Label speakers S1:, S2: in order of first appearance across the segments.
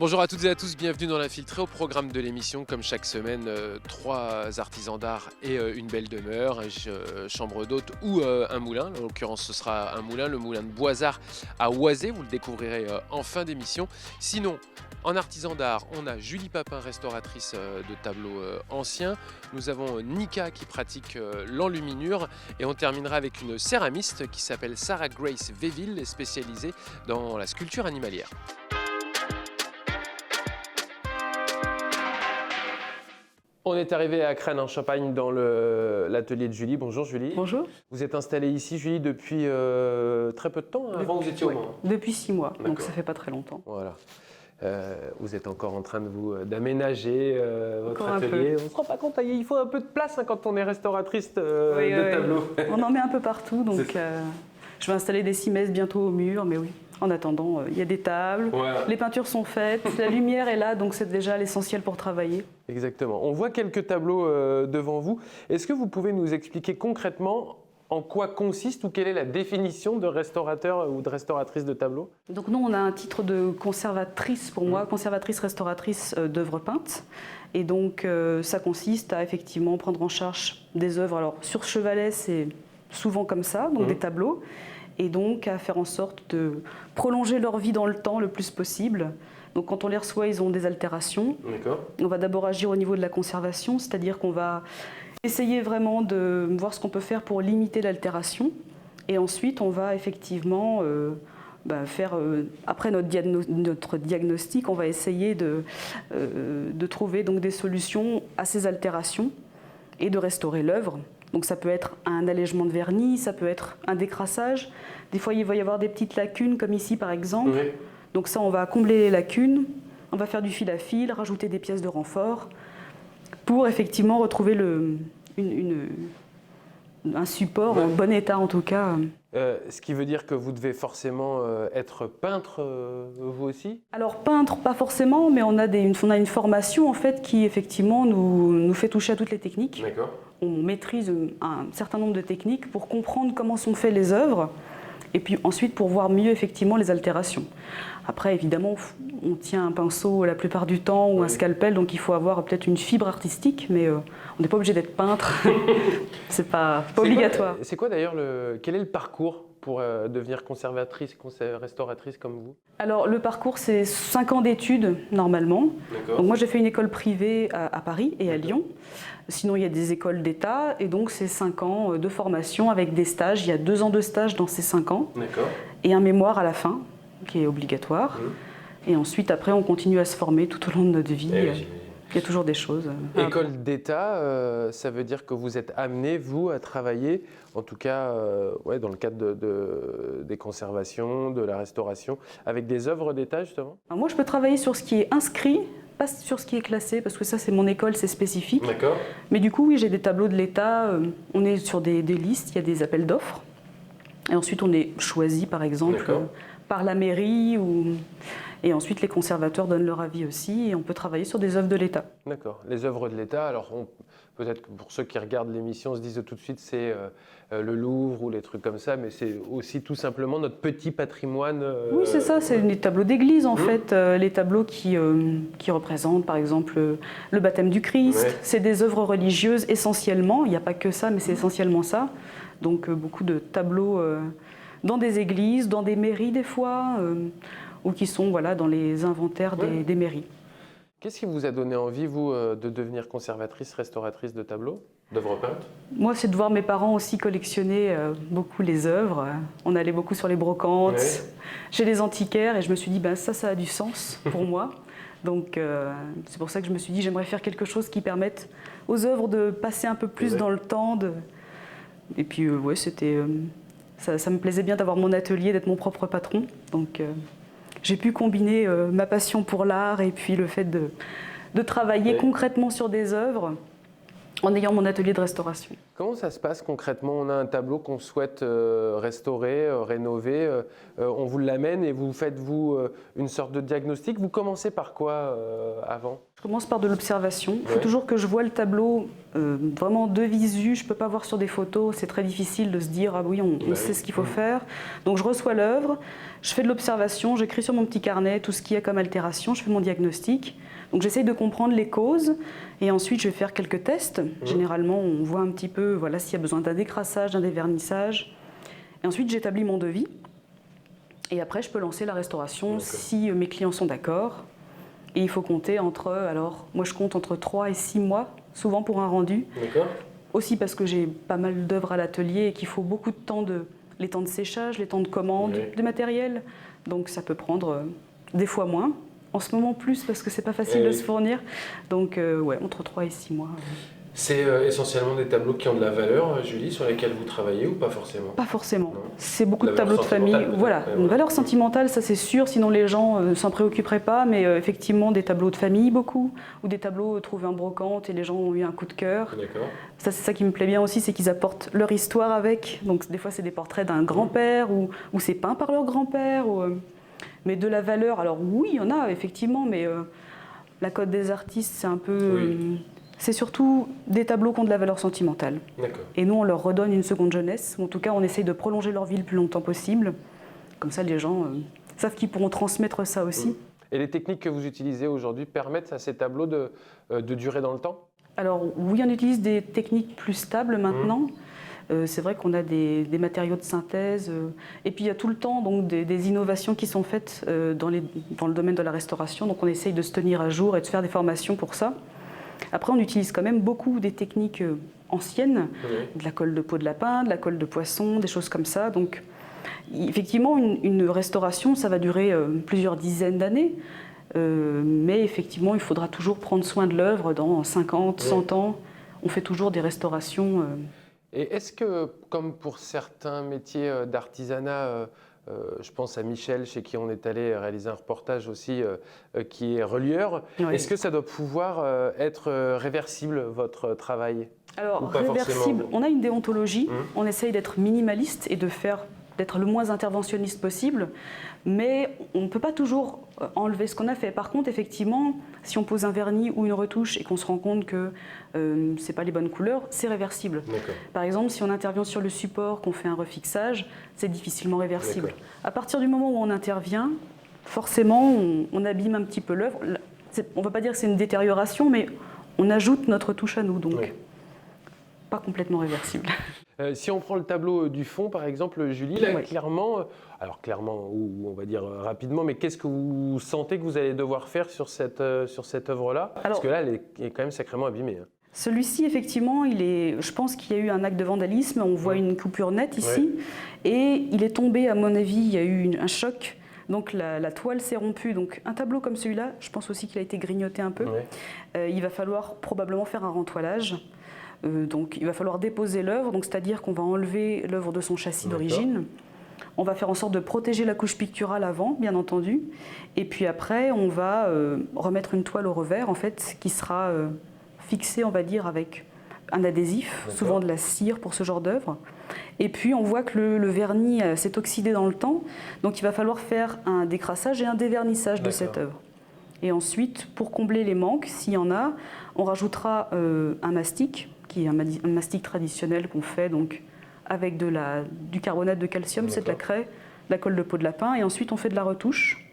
S1: Bonjour à toutes et à tous, bienvenue dans l'Infiltré. Au programme de l'émission, comme chaque semaine, 3 artisans d'art et une belle demeure, chambre d'hôte ou un moulin. En l'occurrence, ce sera un moulin, le moulin de Boisard à Oisé. Vous le découvrirez en fin d'émission. Sinon, en artisan d'art, on a Julie Papin, restauratrice de tableaux anciens. Nous avons Nika qui pratique l'enluminure. Et on terminera avec une céramiste qui s'appelle Sarah Grace Véville, spécialisée dans la sculpture animalière. On est arrivé à Crène en Champagne dans l'atelier de Julie. Bonjour Julie.
S2: Bonjour.
S1: Vous êtes installée ici Julie depuis très peu de temps. Avant vous étiez au Mans.
S2: Depuis 6 mois, donc ça fait pas très longtemps.
S1: Voilà. Vous êtes encore en train d'aménager votre atelier. On ne se rend pas compte, il faut un peu de place quand on est restauratrice de tableaux.
S2: On en met un peu partout, donc je vais installer des cimaises bientôt au mur, mais oui. En attendant, il y a des tables, les peintures sont faites, la lumière est là, donc c'est déjà l'essentiel pour travailler.
S1: Exactement. On voit quelques tableaux devant vous. Est-ce que vous pouvez nous expliquer concrètement en quoi consiste ou quelle est la définition de restaurateur ou de restauratrice de tableaux?
S2: Donc nous, on a un titre de conservatrice pour moi, conservatrice-restauratrice d'œuvres peintes. Et donc ça consiste à effectivement prendre en charge des œuvres. Alors sur chevalet, c'est souvent comme ça, donc des tableaux. Et donc à faire en sorte de prolonger leur vie dans le temps le plus possible. Donc quand on les reçoit, ils ont des altérations. On va d'abord agir au niveau de la conservation, c'est-à-dire qu'on va essayer vraiment de voir ce qu'on peut faire pour limiter l'altération. Et ensuite, on va effectivement faire, après notre diagnostic, on va essayer de trouver donc des solutions à ces altérations et de restaurer l'œuvre. Donc ça peut être un allègement de vernis, ça peut être un décrassage. Des fois, il va y avoir des petites lacunes, comme ici par exemple. Oui. Donc ça, on va combler les lacunes, on va faire du fil à fil, rajouter des pièces de renfort pour effectivement retrouver un support en bon état en tout cas.
S1: Ce qui veut dire que vous devez forcément être peintre, vous aussi? Alors
S2: peintre, pas forcément, mais on a une formation en fait qui effectivement nous fait toucher à toutes les techniques.
S1: D'accord.
S2: On maîtrise un certain nombre de techniques pour comprendre comment sont faites les œuvres et puis ensuite pour voir mieux effectivement les altérations. Après évidemment on tient un pinceau la plupart du temps ou un scalpel, donc il faut avoir peut-être une fibre artistique, mais on n'est pas obligé d'être peintre, c'est pas obligatoire.
S1: C'est quoi d'ailleurs, quel est le parcours pour devenir conservatrice, restauratrice comme vous? Alors
S2: le parcours c'est 5 ans d'études normalement. Donc moi j'ai fait une école privée à Paris et à Lyon. Sinon il y a des écoles d'État et donc c'est 5 ans de formation avec des stages. Il y a 2 ans de stage dans ces 5 ans et un mémoire à la fin qui est obligatoire. Et ensuite après on continue à se former tout au long de notre vie. Il y a toujours des choses.
S1: École d'État, ça veut dire que vous êtes amené, vous, à travailler, en tout cas dans le cadre des conservations, de la restauration, avec des œuvres d'État, justement?
S2: Alors moi, je peux travailler sur ce qui est inscrit, pas sur ce qui est classé, parce que ça, c'est mon école, c'est spécifique.
S1: D'accord.
S2: Mais du coup, oui, j'ai des tableaux de l'État, on est sur des listes, il y a des appels d'offres. Et ensuite, on est choisi, par exemple, par la mairie et ensuite, les conservateurs donnent leur avis aussi et on peut travailler sur des œuvres de l'État.
S1: D'accord. Les œuvres de l'État, alors peut-être que pour ceux qui regardent l'émission se disent tout de suite c'est le Louvre ou les trucs comme ça, mais c'est aussi tout simplement notre petit patrimoine.
S2: Oui, c'est ça, c'est des tableaux d'église en fait. Les tableaux qui représentent par exemple le baptême du Christ. C'est des œuvres religieuses essentiellement, il n'y a pas que ça, mais c'est essentiellement ça. Donc beaucoup de tableaux dans des églises, dans des mairies des fois. Ou qui sont dans les inventaires des mairies.
S1: Qu'est-ce qui vous a donné envie, vous, de devenir conservatrice, restauratrice de tableaux, d'œuvres peintes?
S2: Moi, c'est de voir mes parents aussi collectionner beaucoup les œuvres. On allait beaucoup sur les brocantes, chez les antiquaires, et je me suis dit, ça a du sens pour moi. Donc, c'est pour ça que je me suis dit, j'aimerais faire quelque chose qui permette aux œuvres de passer un peu plus dans le temps. Et puis, c'était... ça me plaisait bien d'avoir mon atelier, d'être mon propre patron. Donc... j'ai pu combiner ma passion pour l'art et puis le fait de travailler concrètement sur des œuvres en ayant mon atelier de restauration.
S1: Comment ça se passe concrètement? On a un tableau qu'on souhaite restaurer, rénover. On vous l'amène et vous faites, vous, une sorte de diagnostic. Vous commencez par quoi avant?
S2: Je commence par de l'observation. Il faut
S3: Ouais.
S2: toujours que je vois le tableau vraiment de visu. Je ne peux pas voir sur des photos. C'est très difficile de se dire « Ah oui, on sait ce qu'il faut faire ». Donc je reçois l'œuvre, je fais de l'observation, j'écris sur mon petit carnet tout ce qu'il y a comme altération, je fais mon diagnostic. Donc j'essaye de comprendre les causes et ensuite je vais faire quelques tests. Généralement, on voit un petit peu voilà, s'il y a besoin d'un décrassage, d'un dévernissage. Et ensuite, j'établis mon devis. Et après, je peux lancer la restauration si mes clients sont d'accord. Et il faut compter moi je compte entre 3 et 6 mois, souvent pour un rendu.
S3: D'accord.
S2: Aussi parce que j'ai pas mal d'œuvres à l'atelier et qu'il faut beaucoup de temps, les temps de séchage, les temps de commande, de matériel. Donc ça peut prendre des fois moins. En ce moment plus parce que c'est pas facile de se fournir. Donc entre 3 et 6 mois.
S3: C'est essentiellement des tableaux qui ont de la valeur, Julie, sur lesquels vous travaillez ou pas forcément?
S2: Pas forcément.
S3: Non.
S2: C'est beaucoup de
S3: La
S2: tableaux de
S3: valeur
S2: famille.
S3: sentimentale,
S2: Voilà,
S3: peut-être.
S2: une valeur sentimentale, ça c'est sûr, sinon les gens ne s'en préoccuperaient pas. Mais effectivement, des tableaux de famille, beaucoup. Ou des tableaux trouvés en brocante et les gens ont eu un coup de cœur.
S3: D'accord.
S2: Ça, c'est ça qui me plaît bien aussi, c'est qu'ils apportent leur histoire avec. Donc des fois, c'est des portraits d'un grand-père ou c'est peint par leur grand-père. Mais de la valeur, alors oui, il y en a effectivement, mais la cote des artistes, c'est un peu... C'est surtout des tableaux qui ont de la valeur sentimentale.
S3: D'accord.
S2: Et nous, on leur redonne une seconde jeunesse, ou en tout cas, on essaye de prolonger leur vie le plus longtemps possible. Comme ça, les gens savent qu'ils pourront transmettre ça aussi.
S3: Et les techniques que vous utilisez aujourd'hui permettent à ces tableaux de durer dans le temps?
S2: Alors oui, on utilise des techniques plus stables maintenant. C'est vrai qu'on a des matériaux de synthèse. Et puis il y a tout le temps donc, des innovations qui sont faites dans le domaine de la restauration. Donc on essaye de se tenir à jour et de faire des formations pour ça. Après, on utilise quand même beaucoup des techniques anciennes, de la colle de peau de lapin, de la colle de poisson, des choses comme ça. Donc, effectivement, une restauration, ça va durer plusieurs dizaines d'années. Mais effectivement, il faudra toujours prendre soin de l'œuvre dans 50, 100 ans. On fait toujours des restaurations.
S3: Et est-ce que, comme pour certains métiers d'artisanat, je pense à Michel, chez qui on est allé réaliser un reportage aussi, qui est relieur.
S2: Oui.
S3: Est-ce que ça doit pouvoir être réversible, votre travail?
S2: Alors,
S3: Ou pas
S2: réversible,
S3: forcément?
S2: on a une déontologie. On essaye d'être minimaliste et d'être le moins interventionniste possible. Mais on ne peut pas toujours enlever ce qu'on a fait. Par contre, effectivement, si on pose un vernis ou une retouche et qu'on se rend compte que ce n'est pas les bonnes couleurs, c'est réversible. Par exemple, si on intervient sur le support, qu'on fait un refixage, c'est difficilement réversible. À partir du moment où on intervient, forcément, on abîme un petit peu l'œuvre. On ne va pas dire que c'est une détérioration, mais on ajoute notre touche à nous, donc pas complètement réversible.
S3: Si on prend le tableau du fond, par exemple, Julie, là, clairement, ou on va dire rapidement, mais qu'est-ce que vous sentez que vous allez devoir faire sur cette œuvre-là? Parce que là, elle est quand même sacrément abîmée.
S2: Celui-ci, effectivement, je pense qu'il y a eu un acte de vandalisme. On voit une coupure nette ici. Et il est tombé, à mon avis, il y a eu un choc. Donc la toile s'est rompue. Donc un tableau comme celui-là, je pense aussi qu'il a été grignoté un peu. Il va falloir probablement faire un rentoilage. Donc il va falloir déposer l'œuvre, c'est-à-dire qu'on va enlever l'œuvre de son châssis d'origine. On va faire en sorte de protéger la couche picturale avant, bien entendu. Et puis après, on va remettre une toile au revers, en fait, qui sera fixée, on va dire, avec un adhésif, souvent de la cire pour ce genre d'œuvre. Et puis on voit que le vernis s'est oxydé dans le temps, donc il va falloir faire un décrassage et un dévernissage de cette œuvre. Et ensuite, pour combler les manques, s'il y en a, on rajoutera un mastic, qui est un mastic traditionnel qu'on fait donc, avec du carbonate de calcium, c'est de la craie, de la colle de peau de lapin, et ensuite on fait de la retouche,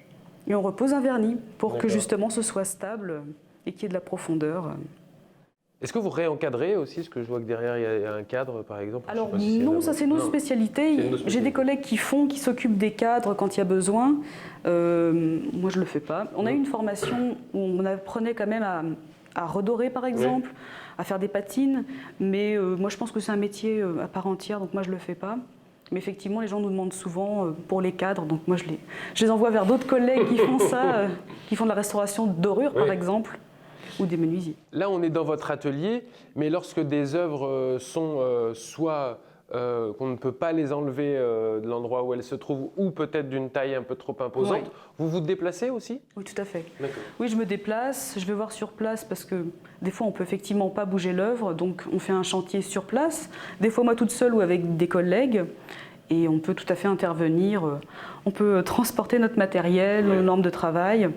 S2: et on repose un vernis pour que justement ce soit stable et qu'il y ait de la profondeur.
S3: Est-ce que vous réencadrez aussi? Parce que je vois que derrière il y a un cadre, par exemple.
S2: Alors non, ça c'est notre spécialité. J'ai des collègues qui s'occupent des cadres quand il y a besoin. Moi je ne le fais pas. On a eu une formation où on apprenait quand même à redorer par exemple, à faire des patines. Mais moi je pense que c'est un métier à part entière, donc moi je ne le fais pas. Mais effectivement, les gens nous demandent souvent pour les cadres, donc moi je les envoie vers d'autres collègues qui font ça, qui font de la restauration de dorure par exemple. Ou des menuisiers.
S3: Là, on est dans votre atelier, mais lorsque des œuvres sont soit qu'on ne peut pas les enlever de l'endroit où elles se trouvent, ou peut-être d'une taille un peu trop imposante, vous vous déplacez aussi?
S2: Oui, tout à fait. Oui, je me déplace, je vais voir sur place parce que des fois, on ne peut effectivement pas bouger l'œuvre, donc on fait un chantier sur place, des fois moi toute seule ou avec des collègues, et on peut tout à fait intervenir, on peut transporter notre matériel, nos normes de travail.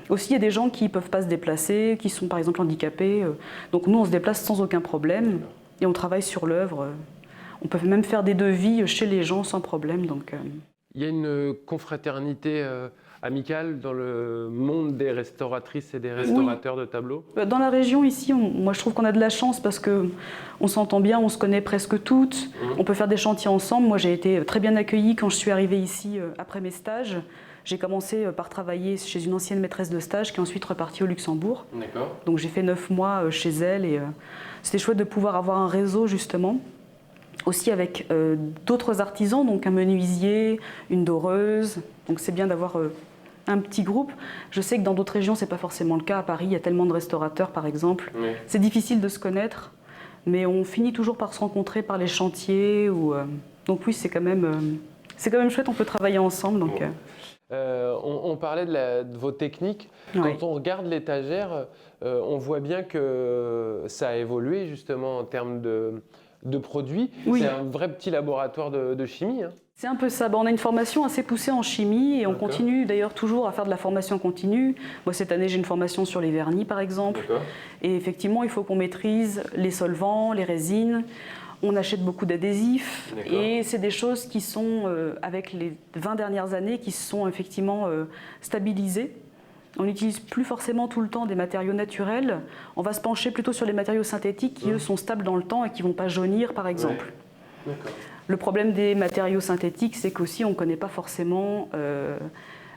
S2: Aussi, il y a des gens qui ne peuvent pas se déplacer, qui sont par exemple handicapés. Donc nous, on se déplace sans aucun problème et on travaille sur l'œuvre. On peut même faire des devis chez les gens sans problème. Donc,
S3: Il y a une confraternité amicale dans le monde des restauratrices et des restaurateurs de tableaux?
S2: Dans la région ici, moi je trouve qu'on a de la chance parce qu'on s'entend bien, on se connaît presque toutes. On peut faire des chantiers ensemble. Moi j'ai été très bien accueillie quand je suis arrivée ici après mes stages. J'ai commencé par travailler chez une ancienne maîtresse de stage qui est ensuite repartie au Luxembourg. Donc j'ai fait 9 mois chez elle et c'était chouette de pouvoir avoir un réseau justement. Aussi avec d'autres artisans, donc un menuisier, une doreuse. Donc c'est bien d'avoir un petit groupe. Je sais que dans d'autres régions, ce n'est pas forcément le cas. À Paris, il y a tellement de restaurateurs par exemple. Oui. C'est difficile de se connaître, mais on finit toujours par se rencontrer par les chantiers. Donc oui, c'est quand même chouette, on peut travailler ensemble. Donc,
S3: on parlait de vos techniques.
S2: Oui.
S3: Quand on regarde l'étagère, on voit bien que ça a évolué justement en termes de produits. Oui. C'est un vrai petit laboratoire de chimie. Hein.
S2: C'est un peu ça. On a une formation assez poussée en chimie et on continue d'ailleurs toujours à faire de la formation continue. Moi, cette année, j'ai une formation sur les vernis, par exemple. Et effectivement, il faut qu'on maîtrise les solvants, les résines. On achète beaucoup d'adhésifs et c'est des choses qui sont, avec les 20 dernières années, qui se sont effectivement stabilisées. On n'utilise plus forcément tout le temps des matériaux naturels. On va se pencher plutôt sur les matériaux synthétiques qui, eux, sont stables dans le temps et qui ne vont pas jaunir, par exemple. Le problème des matériaux synthétiques, c'est qu'aussi, on ne connaît pas forcément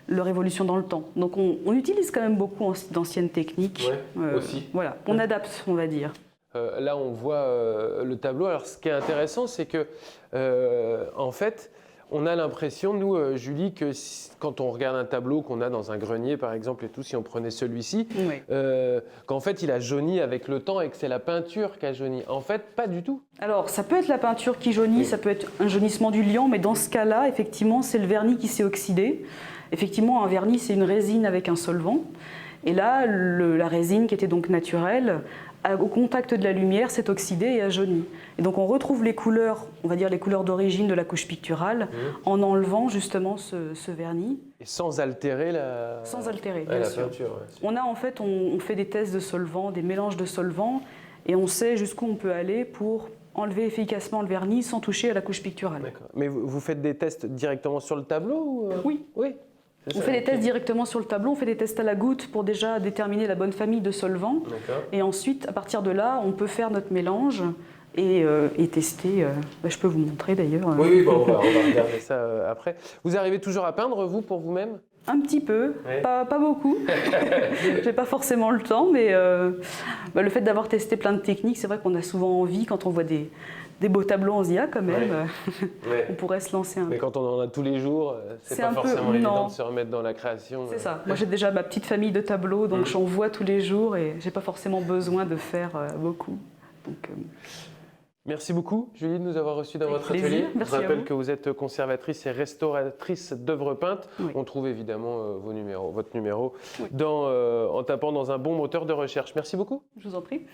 S2: leur évolution dans le temps. Donc, on utilise quand même beaucoup d'anciennes techniques.
S3: Aussi.
S2: Voilà, on adapte, on va dire.
S3: Là, on voit le tableau. Alors, ce qui est intéressant, c'est que, en fait, on a l'impression, nous, Julie, que quand on regarde un tableau qu'on a dans un grenier, par exemple, et tout, si on prenait celui-ci, qu'en fait, il a jauni avec le temps et que c'est la peinture qui a jauni. En fait, pas du tout.
S2: Alors, ça peut être la peinture qui jaunit, ça peut être un jaunissement du liant, mais dans ce cas-là, effectivement, c'est le vernis qui s'est oxydé. Effectivement, un vernis, c'est une résine avec un solvant. Et là, la résine, qui était donc naturelle, au contact de la lumière, s'est oxydée et a jauni. Et donc on retrouve les couleurs, on va dire les couleurs d'origine de la couche picturale, en enlevant justement ce vernis.
S3: Et sans altérer la
S2: peinture. On a en fait, on fait des tests de solvants, des mélanges de solvants, et on sait jusqu'où on peut aller pour enlever efficacement le vernis sans toucher à la couche picturale.
S3: Mais vous faites des tests directement sur le tableau ou...
S2: Oui. On fait des tests directement sur le tableau, on fait des tests à la goutte pour déjà déterminer la bonne famille de solvants. Et ensuite, à partir de là, on peut faire notre mélange et tester. Je peux vous montrer d'ailleurs.
S3: Oui, on va regarder ça après. Vous arrivez toujours à peindre, vous, pour vous-même ?
S2: Un petit peu, pas beaucoup. J'ai pas forcément le temps, mais le fait d'avoir testé plein de techniques, c'est vrai qu'on a souvent envie, quand on voit des beaux tableaux, on se dit, quand même, on pourrait se lancer un peu.
S3: Mais quand on en a tous les jours, c'est pas forcément évident de se remettre dans la création.
S2: C'est ça. Moi, j'ai déjà ma petite famille de tableaux, donc j'en vois tous les jours et j'ai pas forcément besoin de faire beaucoup. Donc,
S3: merci beaucoup, Julie, de nous avoir reçus dans votre atelier. Je rappelle que vous êtes conservatrice et restauratrice d'œuvres peintes. On trouve évidemment votre numéro en tapant dans un bon moteur de recherche. Merci beaucoup.
S2: Je vous en prie.